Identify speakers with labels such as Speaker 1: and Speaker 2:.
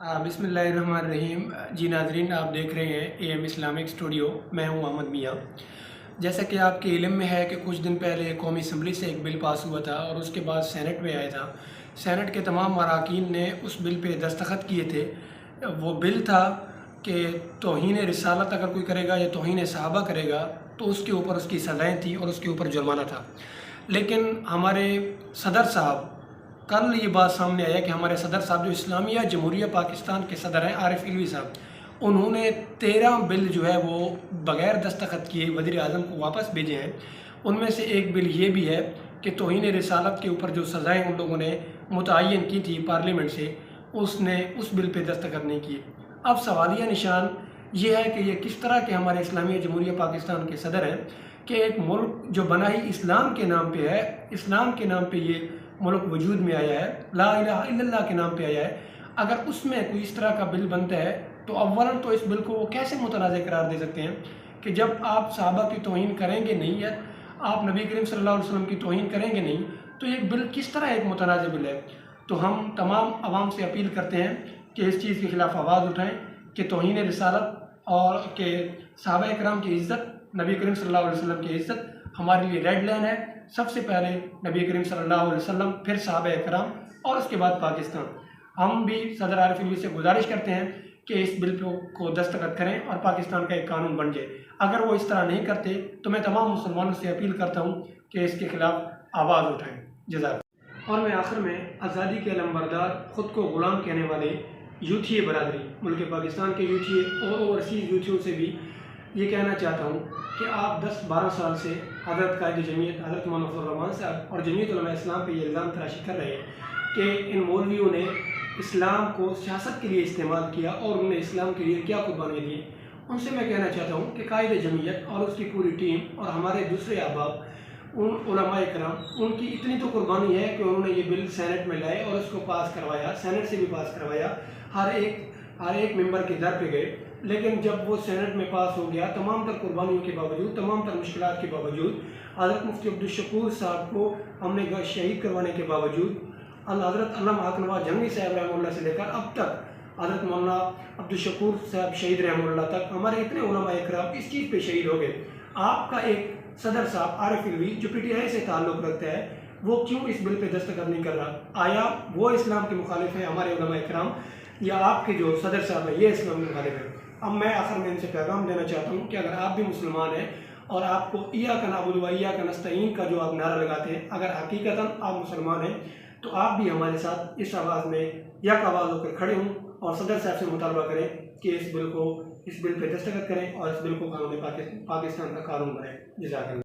Speaker 1: बिस्मिल्लाहिर्रहमानिर्रहीम। जी नाज़रीन, आप देख रहे हैं AM इस्लामिक स्टूडियो। मैं हूं अहमद मियां। जैसा कि आपके इल्म में है कि कुछ दिन पहले कौमी असम्बली से एक बिल पास हुआ था और उसके बाद सेनेट में आया था। सेनेट के तमाम अरकान ने उस बिल पे दस्तखत किए थे। वो बिल था कि तौहीन रिसालत अगर कोई करेगा या तौहीन सहाबा करेगा तो उसके ऊपर उसकी सज़ाएँ थी और उसके ऊपर जुर्माना था। लेकिन हमारे सदर साहब, कल ये बात सामने आया कि हमारे सदर साहब जो इस्लामिया जमहूरिया पाकिस्तान के सदर हैं आरिफ इल्वी साहब, उन्होंने 13 बिल जो है वो बग़ैर दस्तखत किए वज़ीर आज़म को वापस भेजे हैं। उनमें से एक बिल ये भी है कि तौहीन रिसालत के ऊपर जो सज़ाएँ उन लोगों ने मुतय्यन की थी पार्लियामेंट से, उसने उस बिल पे दस्तखत नहीं किए। अब सवालिया निशान ये है कि ये किस तरह के हमारे इस्लामिया जमहूरिया पाकिस्तान के सदर हैं कि एक मुल्क जो बना ही इस्लाम के नाम पे है, इस्लाम के नाम पे ये मुल्क वजूद में आया है, ला इलाहा इल्लल्लाह के नाम पे आया है, अगर उसमें कोई इस तरह का बिल बनता है तो अव्वलन तो इस बिल को वो कैसे मुतनाज़ करार दे सकते हैं कि जब आप सहाबा की तौहीन करेंगे नहीं या आप नबी करीम सल्लल्लाहु अलैहि वसल्लम की तौहीन करेंगे नहीं तो ये बिल किस तरह एक मुतनाज़ बिल है। तो हम तमाम आवाम से अपील करते हैं कि इस चीज़ के ख़िलाफ़ आवाज़ उठाएँ कि तौहीन रिसालत और के सहाबा इकराम की इज़्ज़त, नबी करीम सल्लल्लाहु अलैहि वसल्लम की इज़्ज़त हमारे लिए रेड लाइन है। सबसे पहले नबी करीम सल्लल्लाहु अलैहि वसल्लम, फिर सहाबा इकराम और उसके बाद पाकिस्तान। हम भी सदर आरिफ इल्वी से गुजारिश करते हैं कि इस बिल को दस्तखत करें और पाकिस्तान का एक कानून बन जाए। अगर वो इस तरह नहीं करते तो मैं तमाम मुसलमानों से अपील करता हूँ कि इसके ख़िलाफ़ आवाज़ उठाएँ। जज़ाक। और मैं आखिर में आज़ादी के अलमबरदार, ख़ुद को ग़ुलाम कहने वाले यूथिये बरादरी, मुल्क पाकिस्तान के यूथिये और ओवरसीज़ यूथियों से भी ये कहना चाहता हूँ कि आप 10-12 साल से हज़रत कायद जमीयत हज़रत मौलाना फजल रहमान साहब और जमीयत उलमा इस्लाम पे ये इल्ज़ाम तराशी कर रहे हैं कि इन मौलवियों ने इस्लाम को सियासत के लिए इस्तेमाल किया और उन्होंने इस्लाम के लिए क्या कुर्बानी दी। उनसे मैं कहना चाहता हूँ कि कायद जमीयत और उसकी पूरी टीम और हमारे दूसरे अहबाब, उन उलमा इकराम, उनकी इतनी तो कुर्बानी है कि उन्होंने ये बिल सेनेट में लाए और उसको पास करवाया, सेनेट से भी पास करवाया, हर एक मेंबर के दर पे गए। लेकिन जब वो सेनेट में पास हो गया, तमाम तर कुर्बानियों के बावजूद, तमाम तर मुश्किलात के बावजूद, हज़रत मुफ्ती अब्दुल शकूर साहब को हमने शहीद करवाने के बावजूद, हज़रत अल्लामा हक नवाज़ जंगी साहब रहमतुल्लाह से लेकर अब तक हज़रत मौलाना अब्दुल शकूर साहब शहीद रहमतुल्लाह तक हमारे इतने उलमा इकराम इस चीज़ पे शहीद हो गए। आपका एक सदर साहब आरिफ इल्वी जो PTI से ताल्लुक़ रखता है, वो क्यों इस बिल पे दस्तखत नहीं कर रहा? आया वो इस्लाम के मुखालिफ है हमारे उलमा इकराम, या आपके जो सदर साहब है ये इस्लाम के मुखालिफ है? अब मैं आखिर में इनसे पैगाम देना चाहता हूँ कि अगर आप भी मुसलमान हैं और आपको इय्याका नअबुदु व इय्याका नस्तईन का जो आप नारा लगाते हैं, अगर हकीकतन आप मुसलमान हैं तो आप भी हमारे साथ इस आवाज़ में यक आवाज़ होकर खड़े हों और सदर साहब से मुतालबा करें कि इस बिल पे दस्तखत करें और इस बिल को कानून पाकिस्तान का कानून बनाएं। जज़ाकल्लाह।